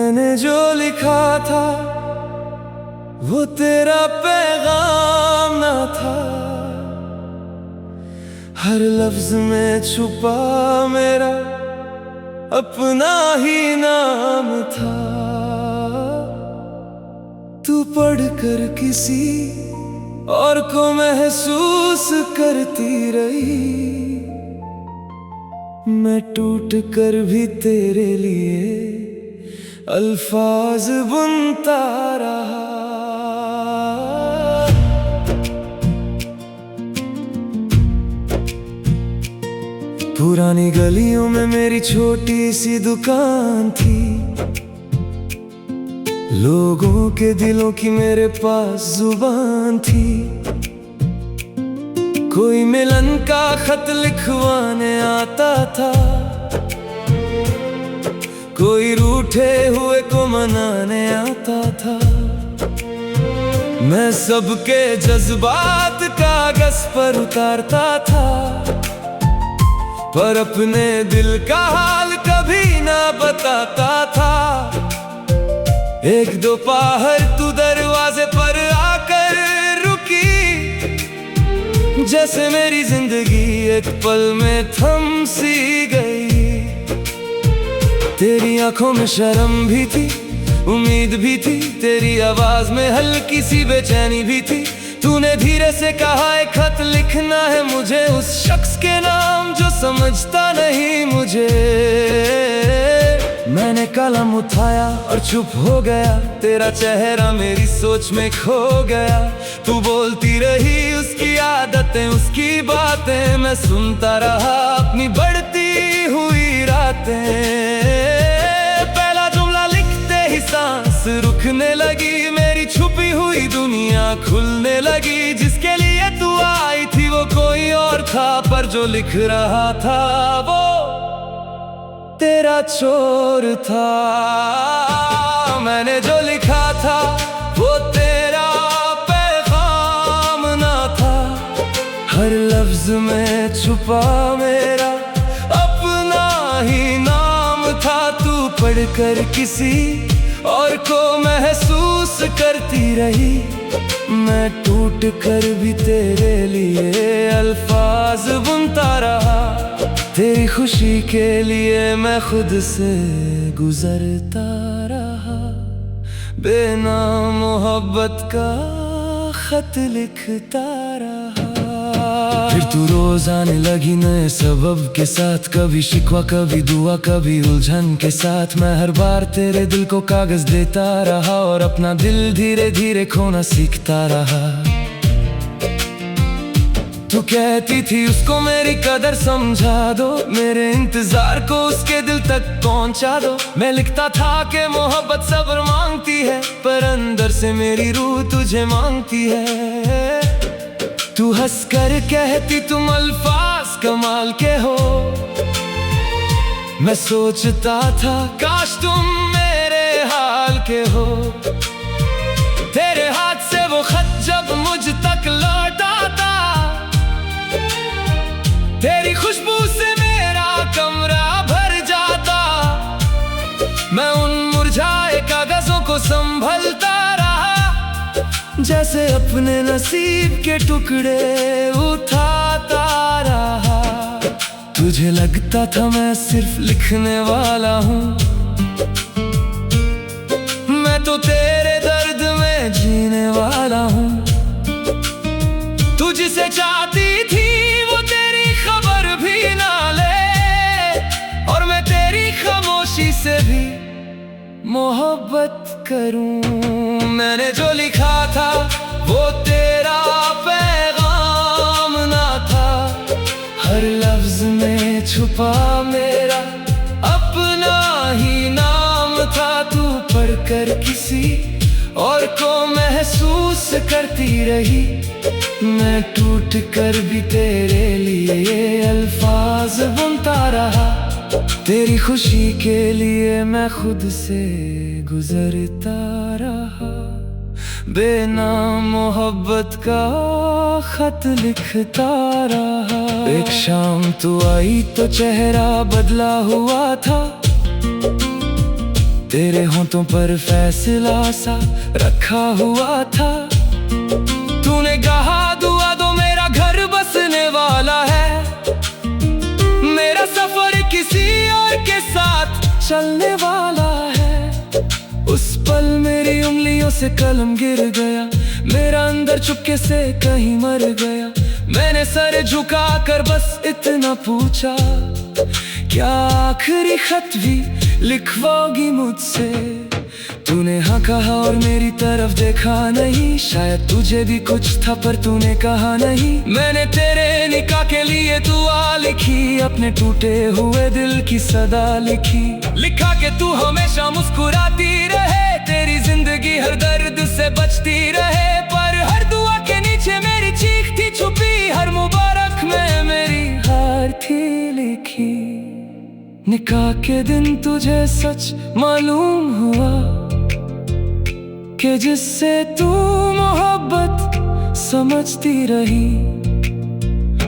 मैंने जो लिखा था वो तेरा पैगाम ना था। हर लफ्ज में छुपा मेरा अपना ही नाम था। तू पढ़कर किसी और को महसूस करती रही, मैं टूट कर भी तेरे लिए अल्फाज बुनता रहा। पुरानी गलियों में मेरी छोटी सी दुकान थी, लोगों के दिलों की मेरे पास जुबान थी। कोई मिलन का खत लिखवाने आता था, कोई रूठे हुए को मनाने आता था। मैं सबके जज्बात कागज पर उतारता था, पर अपने दिल का हाल कभी ना बताता था। एक दोपहर तू दरवाजे पर आकर रुकी, जैसे मेरी जिंदगी एक पल में थम सी गई। तेरी आंखों में शर्म भी थी, उम्मीद भी थी, तेरी आवाज में हल्की सी बेचैनी भी थी। तूने धीरे से कहा एक खत लिखना है मुझे, उस शख्स के नाम जो समझता नहीं मुझे। मैंने कलम उठाया और चुप हो गया, तेरा चेहरा मेरी सोच में खो गया। तू बोलती रही उसकी आदतें, उसकी बातें, मैं सुनता रहा अपनी बढ़ती हुई रातें। पहला जुमला लिखते ही सांस रुकने लगी, मेरी छुपी हुई दुनिया खुलने लगी। जिसके लिए तू आई थी वो कोई और था, पर जो लिख रहा था वो तेरा चोर था। मैंने जो लिखा था वो तेरा पैगाम ना था। हर लफ्ज में छुपा मेरा अपना ही नाम था। तू पढ़कर किसी और को महसूस करती रही, मैं टूट कर भी तेरे लिए अल्फाज बुनता रहा। तेरी खुशी के लिए मैं खुद से गुजरता रहा, बेनाम मोहब्बत का खत लिखता रहा। फिर तू रोज आने लगी नए सबब के साथ, कभी शिकवा कभी दुआ कभी उलझन के साथ। मैं हर बार तेरे दिल को कागज देता रहा और अपना दिल धीरे धीरे खोना सीखता रहा। तू कहती थी उसको मेरी कदर समझा दो, मेरे इंतजार को उसके दिल तक पहुंचा दो। मैं लिखता था कि मोहब्बत सब्र मांगती है, पर अंदर से मेरी रूह तुझे मांगती है। तू हंस कर कहती तुम अल्फाज कमाल के हो, मैं सोचता था काश तुम मेरे हाल के हो। तेरे हाथ से वो खत जब मुझ तक लौटा था, तेरी खुशबू से मेरा कमरा भर जाता। मैं उन मुरझाए कागजों को संभलता रहा, जैसे अपने नसीब के टुकड़े उठाता रहा। तुझे लगता था मैं सिर्फ लिखने वाला हूँ, मैं तो तेरे दर्द में जीने वाला हूँ। तू जिसे चाहती थी वो तेरी खबर भी ना ले, और मैं तेरी खामोशी से भी मोहब्बत करूं। मैंने जो लिखा था वो तेरा पैगाम ना था। हर लफ्ज में छुपा मेरा अपना ही नाम था। तू पढ़कर किसी और को महसूस करती रही, मैं टूट कर भी तेरे लिए अल्फाज बुनता रहा। तेरी खुशी के लिए मैं खुद से गुजरता रहा, बेनाम मोहब्बत का खत लिखता रहा। एक शाम तू आई तो चेहरा बदला हुआ था, तेरे होंठों पर फैसला सा रखा हुआ था। तूने कहा दुआ दो मेरा घर बसने वाला है, मेरा सफर किसी और के साथ चलने वाला है। उस पल मेरी उंगलियों से कलम गिर गया, मेरा अंदर चुपके से कहीं मर गया। मैंने सर झुका कर बस इतना पूछा, क्या आखिरी खत भी लिखवाओगी मुझसे? तूने हाँ कहा और मेरी तरफ देखा नहीं। शायद तुझे भी कुछ था पर तूने कहा नहीं। मैंने तेरे निकाह के लिए दुआ लिखी, अपने टूटे हुए दिल की सदा लिखी। लिखा कि तू हमेशा मुस्कुराती रहे, तेरी जिंदगी हर दर्द से बचती रहे। पर हर दुआ के नीचे मेरी चीख थी छुपी, हर मुबारक में मेरी हार थी लिखी। निकाह के दिन तुझे सच मालूम हुआ कि जिससे तू मोहब्बत समझती रही,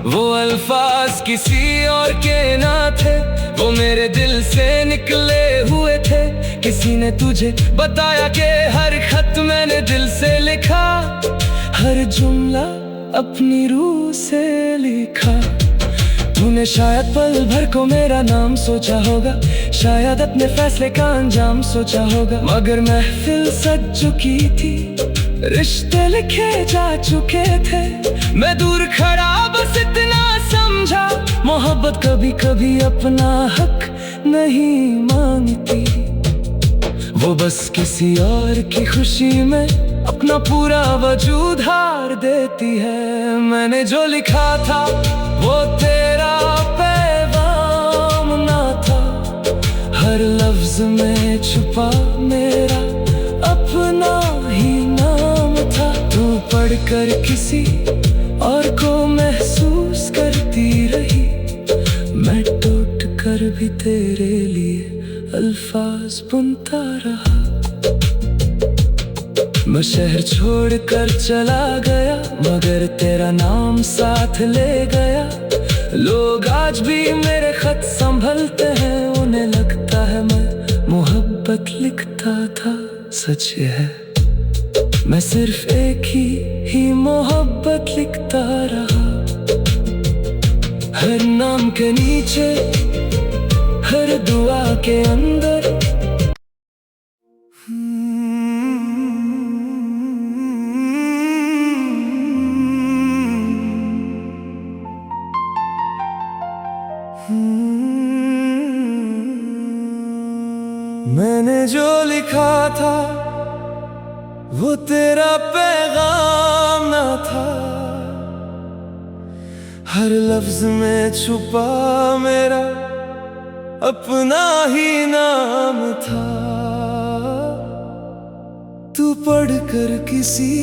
वो अल्फाज किसी और के ना थे, वो मेरे दिल से निकले हुए थे। किसी ने तुझे बताया कि हर खत मैंने दिल से लिखा, हर जुमला अपनी रूह से लिखा। तूने शायद पल भर को मेरा नाम सोचा होगा, शायद अपने फैसले का अंजाम सोचा होगा। मगर महफिल सज चुकी थी, रिश्ते लिखे जा चुके थे। मैं दूर खड़ा बस इतना समझा, मोहब्बत कभी कभी अपना हक नहीं मांगती, वो बस किसी और की खुशी में अपना पूरा वजूद हार देती है। मैंने जो लिखा था वो तेरा पैगाम ना था, हर लफ्ज में छुपा मेरा अपना ही नाम था। तू पढ़कर किसी और को महसूस करती रही, मैं टूट कर भी तेरे लिए अल्फाज बुनता रहा। मैं शहर छोड़कर चला गया, मगर तेरा नाम साथ ले गया। लोग आज भी मेरे खत संभलते हैं, उन्हें लगता है मैं मोहब्बत लिखता था। सच ये है मैं सिर्फ एक ही मोहब्बत लिखता रहा, हर नाम के नीचे, हर दुआ के अंदर। मैंने जो लिखा था वो तेरा पैगाम ना था, हर लफ्ज में छुपा मेरा अपना ही नाम था। तू पढ़कर किसी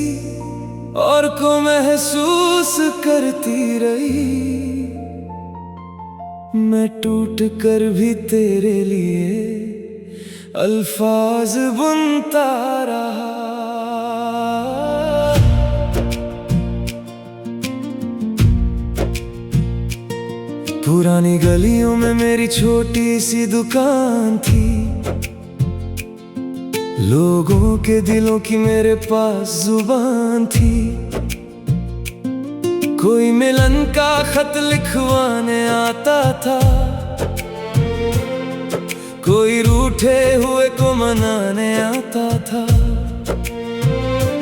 और को महसूस करती रही, मैं टूट कर भी तेरे लिए अल्फाज बुनता रहा। पुरानी गलियों में मेरी छोटी सी दुकान थी, लोगों के दिलों की मेरे पास जुबान थी। कोई मिलन का खत लिखवाने आता था, कोई रूठे हुए को मनाने आता था।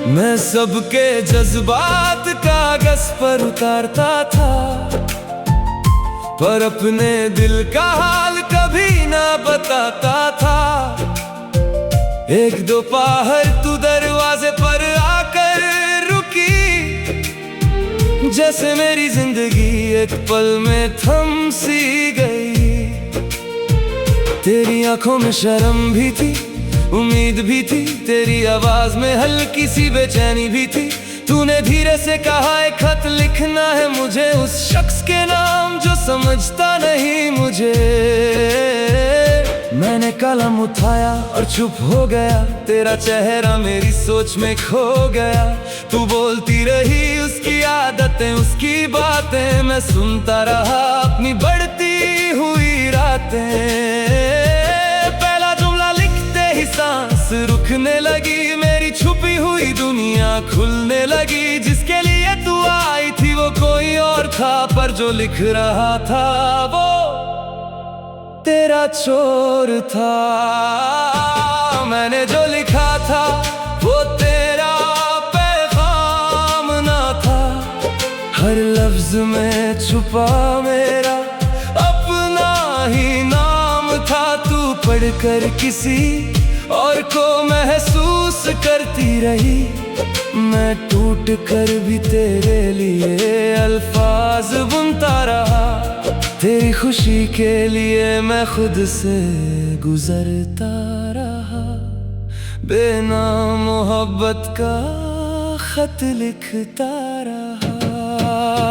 मैं सबके जज्बात कागज पर उतारता था, पर अपने दिल का हाल कभी ना बताता था। एक दोपहर तू दरवाजे पर आकर रुकी, जैसे मेरी जिंदगी एक पल में थम सी गई। तेरी आंखों में शर्म भी थी, उम्मीद भी थी, तेरी आवाज में हल्की सी बेचैनी भी थी। तूने धीरे से कहा एक खत लिखना है मुझे, उस शख्स के नाम जो समझता नहीं मुझे। मैंने कलम उठाया और चुप हो गया, तेरा चेहरा मेरी सोच में खो गया। तू बोलती रही उसकी आदतें, उसकी बातें, मैं सुनता रहा अपनी बढ़ती हुई रातें। पहला जुमला लिखते ही दिखने लगी, मेरी छुपी हुई दुनिया खुलने लगी। जिसके लिए तू आई थी वो कोई और था, पर जो लिख रहा था वो तेरा चोर था। मैंने जो लिखा था वो तेरा पैगाम ना था, हर लफ्ज में छुपा मेरा अपना ही नाम था। तू पढ़कर किसी और को महसूस करती रही, मैं टूट कर भी तेरे लिए अल्फाज बुनता रहा। तेरी खुशी के लिए मैं खुद से गुजरता रहा, बिना मोहब्बत का खत लिखता रहा।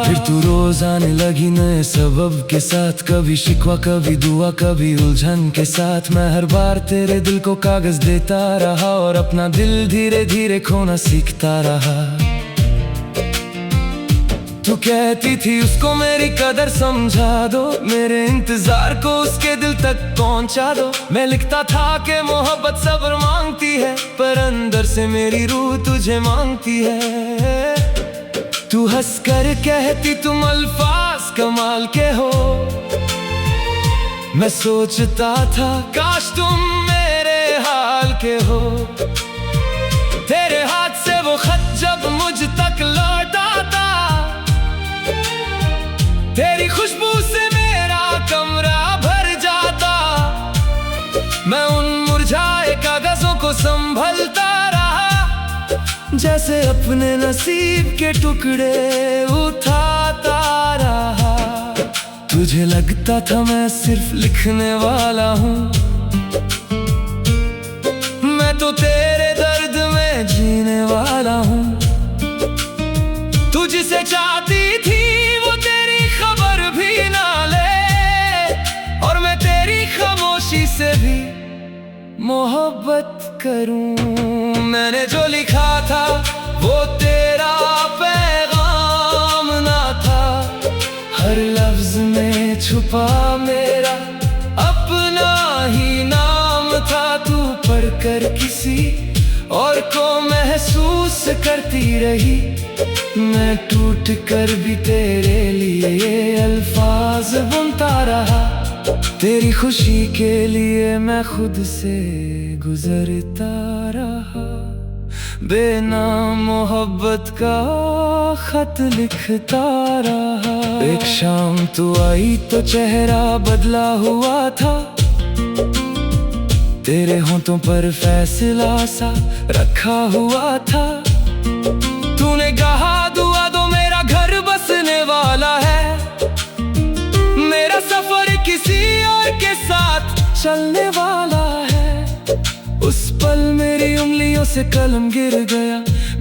फिर तू रोज आने लगी नए सबब के साथ, कभी शिकवा कभी दुआ कभी उलझन के साथ। मैं हर बार तेरे दिल को कागज देता रहा, और अपना दिल धीरे धीरे खोना सीखता रहा। तू कहती थी उसको मेरी कदर समझा दो, मेरे इंतजार को उसके दिल तक पहुंचा दो। मैं लिखता था कि मोहब्बत सब्र मांगती है, पर अंदर से मेरी रूह तुझे मांगती है। तू हंस कर कहती तुम अल्फाज कमाल के हो, मैं सोचता था काश तुम मेरे हाल के हो। तेरे हाथ से वो खत जब मुझ तक लौटा था, तेरी खुशबू से मेरा कमरा भर जाता। मैं उन मुरझाए कागजों को संभलता रहा, जैसे अपने नसीब के टुकड़े उठाता रहा। तुझे लगता था मैं सिर्फ लिखने वाला हूँ, मैं तो तेरे दर्द में जीने वाला हूँ। तू जिसे चाहती थी वो तेरी खबर भी ना ले, और मैं तेरी खामोशी से भी मोहब्बत करूं। मैंने जो लिखा था वो तेरा पैगाम ना था, हर लफ्ज में छुपा मेरा अपना ही नाम था। तू पढ़कर किसी और को महसूस करती रही, मैं टूट कर भी तेरे लिए अल्फाज बुनता रहा। तेरी खुशी के लिए मैं खुद से गुजरता रहा, बिना मोहब्बत का खत लिखता रहा। एक शाम तू आई तो चेहरा बदला हुआ था, तेरे होंठों पर फैसला सा रखा हुआ था। तूने कहा दुआ दो मेरा घर बसने वाला है, मेरा सफर किसी और के साथ चलने वाला है। उस पल मेरी उंगलियों से कलम गिर गया,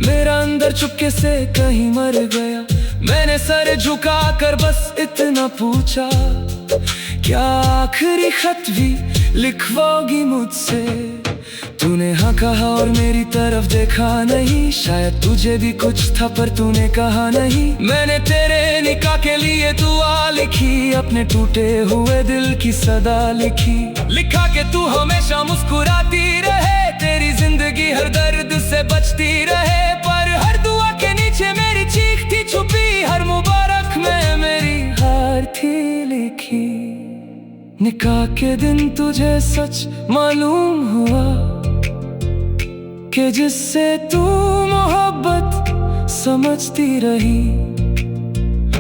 मेरा अंदर चुपके से कहीं मर गया। मैंने सर झुका कर बस इतना पूछा, क्या आखिरी खत भी लिखवाओगी मुझसे? तूने हाँ कहा और मेरी तरफ देखा नहीं, शायद तुझे भी कुछ था पर तूने कहा नहीं। मैंने तेरे निकाह के लिए दुआ लिखी, अपने टूटे हुए दिल की सदा लिखी। लिखा कि तू हमेशा मुस्कुराती रहे, तेरी जिंदगी हर दर्द से बचती रहे। पर हर दुआ के नीचे मेरी चीख थी छुपी, हर मुबारक में मेरी हार थी लिखी। निकाह के दिन तुझे सच मालूम हुआ कि जिससे तू मोहब्बत समझती रही,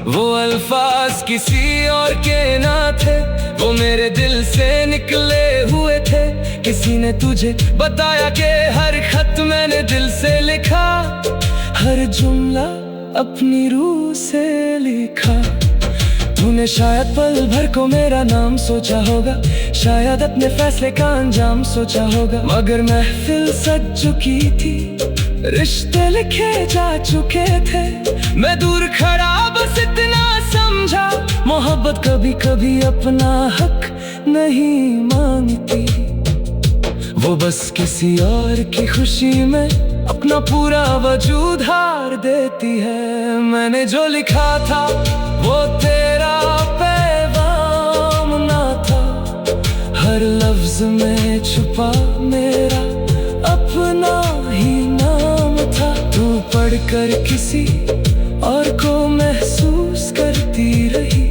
वो अल्फाज किसी और के ना थे, वो मेरे दिल से निकले हुए थे। किसी ने तुझे बताया कि हर खत मैंने दिल से लिखा, हर जुमला अपनी रूह से लिखा। तूने शायद पल भर को मेरा नाम सोचा होगा, शायद अपने फैसले का अंजाम सोचा होगा। मगर महफिल सज चुकी थी, रिश्ते लिखे जा चुके थे। मैं दूर खड़ा बस इतना समझा, मोहब्बत कभी कभी अपना हक नहीं मांगती, वो बस किसी और की खुशी में अपना पूरा वजूद हार देती है। मैंने जो लिखा था वो तेरा पैगाम ना था, हर लफ्ज में छुपा मेरा अपना कर किसी और को महसूस करती रही।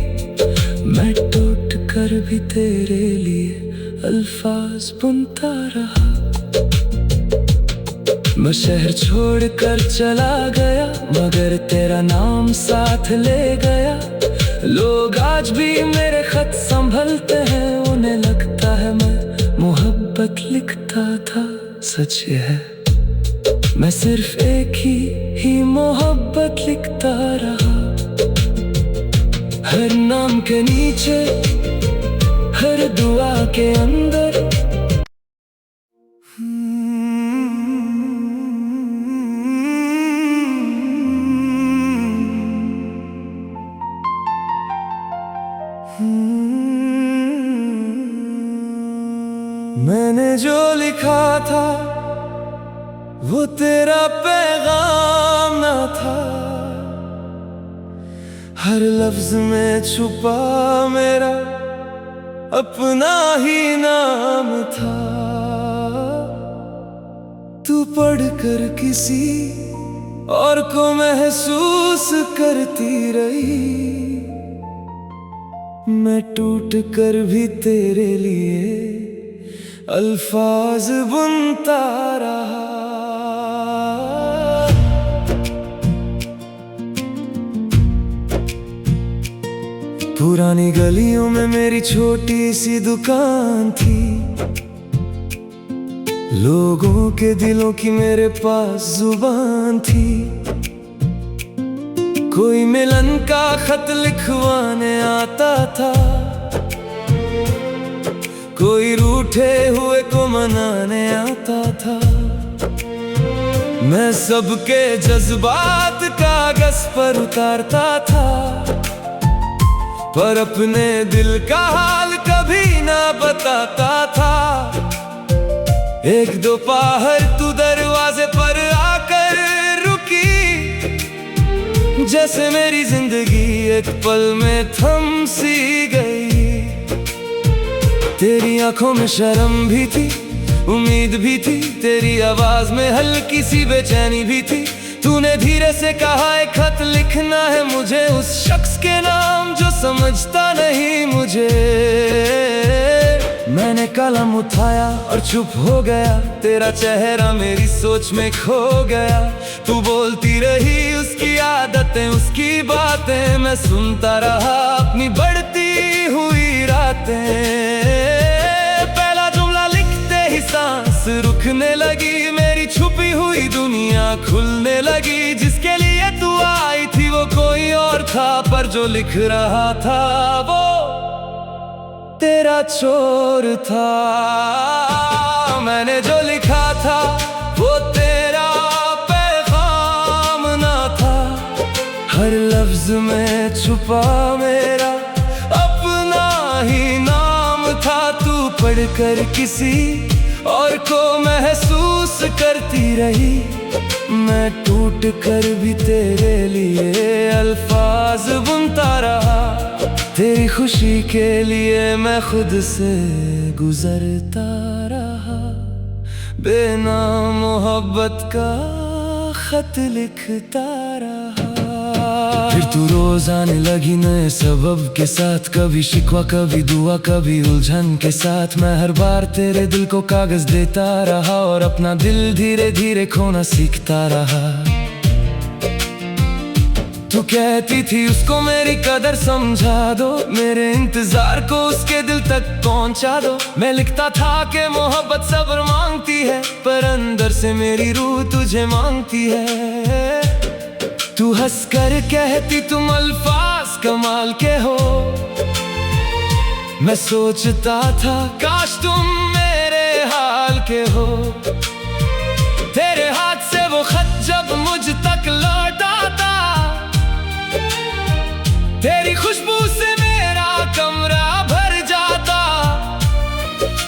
मैं टूट कर भी तेरे लिए अल्फाज बुनता रहा। मैं शहर छोड़ कर चला गया, मगर तेरा नाम साथ ले गया। लोग आज भी मेरे खत संभलते हैं, उन्हें लगता है मैं मोहब्बत लिखता था। सच ये है मैं सिर्फ एक ही मोहब्बत लिखता रहा। हर नाम के नीचे, हर दुआ के अंदर। मैंने जो लिखा था वो तेरा पैगाम ना था। हर लफ्ज में छुपा मेरा अपना ही नाम था। तू पढ़कर किसी और को महसूस करती रही। मैं टूट कर भी तेरे लिए अल्फाज बुनता रहा। पुरानी गलियों में मेरी छोटी सी दुकान थी। लोगों के दिलों की मेरे पास जुबान थी। कोई मिलन का खत लिखवाने आता था, कोई रूठे हुए को मनाने आता था। मैं सबके जज्बात कागज पर उतारता था, पर अपने दिल का हाल कभी ना बताता था। एक दोपहर तू दरवाजे पर आकर रुकी, जैसे मेरी जिंदगी एक पल में थम सी गई। तेरी आंखों में शर्म भी थी, उम्मीद भी थी, तेरी आवाज में हल्की सी बेचैनी भी थी। तूने धीरे से कहा एक खत लिखना है मुझे, उस शख्स के नाम जो समझता नहीं मुझे। मैंने कलम उठाया और चुप हो गया, तेरा चेहरा मेरी सोच में खो गया। तू बोलती रही उसकी आदतें, उसकी बातें, मैं सुनता रहा अपनी बढ़ती हुई रातें। पहला जुमला लिखते ही सांस रुकने लगी, मेरी छुपी हुई दुनिया खुलने लगी। जिसके लिए तू आई थी वो कोई और था, पर जो लिख रहा था वो तेरा चोर था। मैंने जो लिखा था वो तेरा पैगाम ना था। हर लफ्ज में छुपा मेरा अपना ही नाम था। तू पढ़कर किसी और को महसूस करती रही। मैं टूट कर भी तेरे लिए अल्फाज बुनता रहा। तेरी खुशी के लिए मैं खुद से गुजरता रहा। बेनाम मोहब्बत का खत लिखता रहा। फिर तू रोज आने लगी नए सबब के साथ, कभी शिकवा कभी दुआ कभी उलझन के साथ। मैं हर बार तेरे दिल को कागज देता रहा और अपना दिल धीरे धीरे खोना सीखता रहा। तू कहती थी उसको मेरी कदर समझा दो, मेरे इंतजार को उसके दिल तक पहुंचा दो। मैं लिखता था कि मोहब्बत सब्र मांगती है, पर अंदर से मेरी रूह तुझे मांगती है। तू हंस कर कहती तुम अल्फाज कमाल के हो। मैं सोचता था काश तुम मेरे हाल के हो। तेरे हाथ से वो खत जब मुझ तक लौटा था, तेरी खुशबू से मेरा कमरा भर जाता।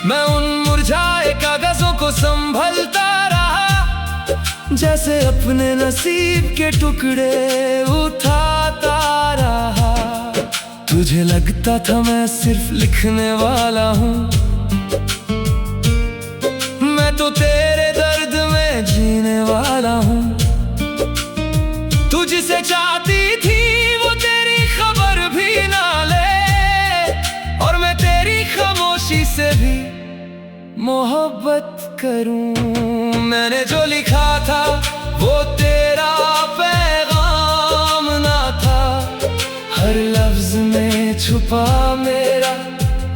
मैं उन मुरझाए कागजों को संभलता रहा, जैसे अपने नसीब के टुकड़े उठाता रहा। तुझे लगता था मैं सिर्फ लिखने वाला हूँ, मैं तो तेरे दर्द में जीने वाला हूँ। करूं। मैंने जो लिखा था वो तेरा पैगाम ना था, हर लफ्ज में छुपा मेरा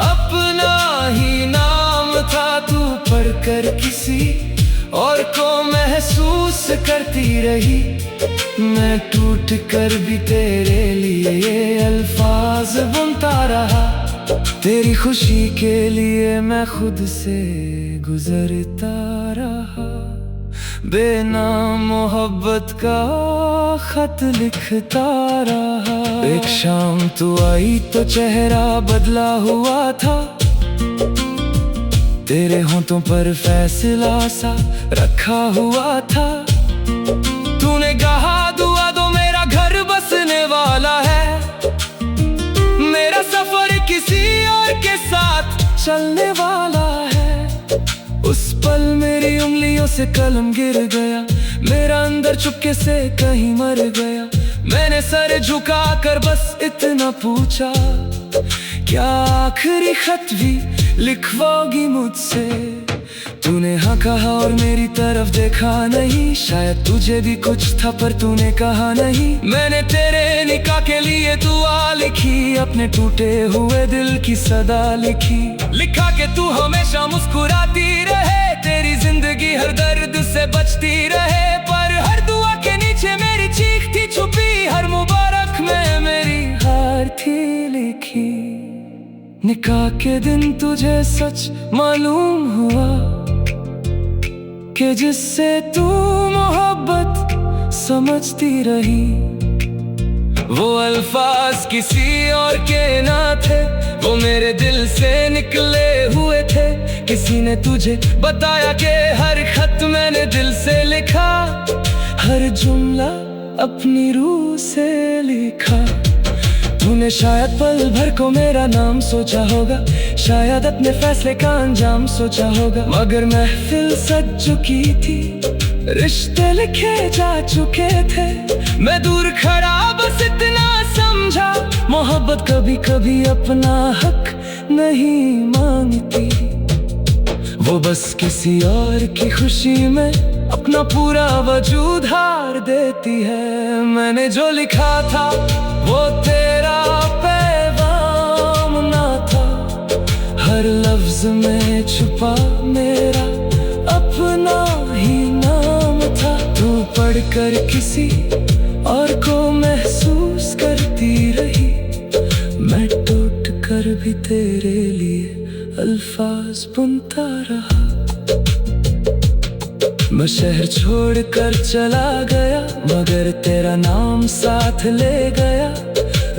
अपना ही नाम था। तू पढ़कर किसी और को महसूस करती रही, मैं टूट कर भी तेरे लिए ये अल्फाज बुनता रहा। तेरी खुशी के लिए मैं खुद से गुजरता रहा, बेनाम मोहब्बत का खत लिखता रहा। एक शाम तू आई तो चेहरा बदला हुआ था, तेरे होंठों पर फैसला सा रखा हुआ था। तूने कहा दुआ दो मेरा घर बसने वाला है, मेरा सफर किसी और के साथ चलने वाला है। उस पल मेरी उंगलियों से कलम गिर गया, मेरा अंदर चुपके से कहीं मर गया। मैंने सर झुका कर बस इतना पूछा, क्या आखिरी खत भी लिखवाओगी मुझसे? तूने हाँ कहा और मेरी तरफ देखा नहीं, शायद तुझे भी कुछ था पर तूने कहा नहीं। मैंने तेरे निकाह के लिए दुआ लिखी, अपने टूटे हुए दिल की सदा लिखी। लिखा कि तू हमेशा मुस्कुराती रहे, तेरी जिंदगी हर दर्द से बचती रहे। पर हर दुआ के नीचे मेरी चीख थी छुपी, हर मुबारक में मेरी हार थी लिखी। निकाह के दिन तुझे सच मालूम हुआ कि जिससे तू मोहब्बत समझती रही, वो अल्फाज किसी और के ना थे, वो मेरे दिल से निकले हुए थे। किसी ने तुझे बताया कि हर खत मैंने दिल से लिखा, हर जुमला अपनी रूह से लिखा। तूने शायद पल भर को मेरा नाम सोचा होगा, शायद अपने फैसले का अंजाम सोचा होगा। मगर महफिल सज चुकी थी, रिश्ते लिखे जा चुके थे। मैं दूर खड़ा बस इतना समझा, मोहब्बत कभी कभी अपना हक नहीं मांगती, वो बस किसी और की खुशी में अपना पूरा वजूद हार देती है। मैंने जो लिखा था वो तेरा पैगाम ना था, हर लफ्ज में छुपा मेरा अपना ही नाम था। तू पढ़कर किसी और को महसूस करती रही, मैं टूट कर भी तेरे लिए अल्फाज बुनता रहा। मैं शहर छोड़कर चला गया, मगर तेरा नाम साथ ले गया।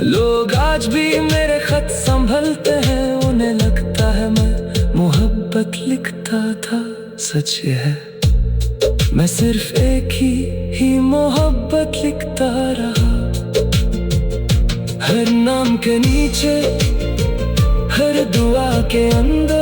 लोग आज भी मेरे खत संभलते हैं, उन्हें लगता है मैं मोहब्बत लिखता था। सच ये है मैं सिर्फ एक ही मोहब्बत लिखता रहा। हर नाम के नीचे, हर दुआ के अंदर